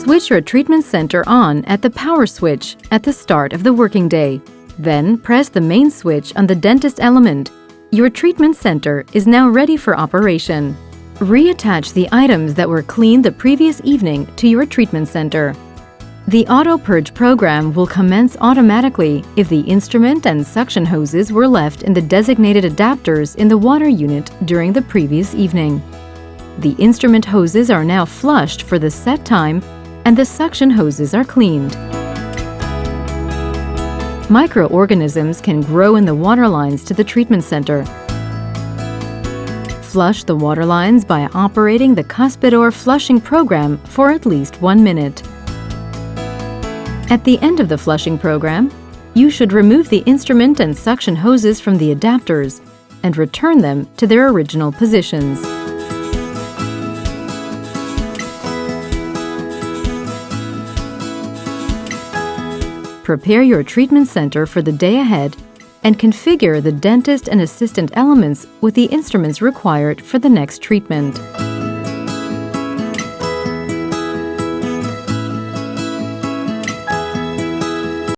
Switch your treatment center on at the power switch at the start of the working day. Then press the main switch on the dentist element. Your treatment center is now ready for operation. Reattach the items that were cleaned the previous evening to your treatment center. The auto purge program will commence automatically if the instrument and suction hoses were left in the designated adapters in the water unit during the previous evening. The instrument hoses are now flushed for the set time and the suction hoses are cleaned. Microorganisms can grow in the water lines to the treatment center. Flush the water lines by operating the cuspidor flushing program for at least 1 minute. At the end of the flushing program, you should remove the instrument and suction hoses from the adapters and return them to their original positions. Prepare your treatment center for the day ahead and configure the dentist and assistant elements with the instruments required for the next treatment.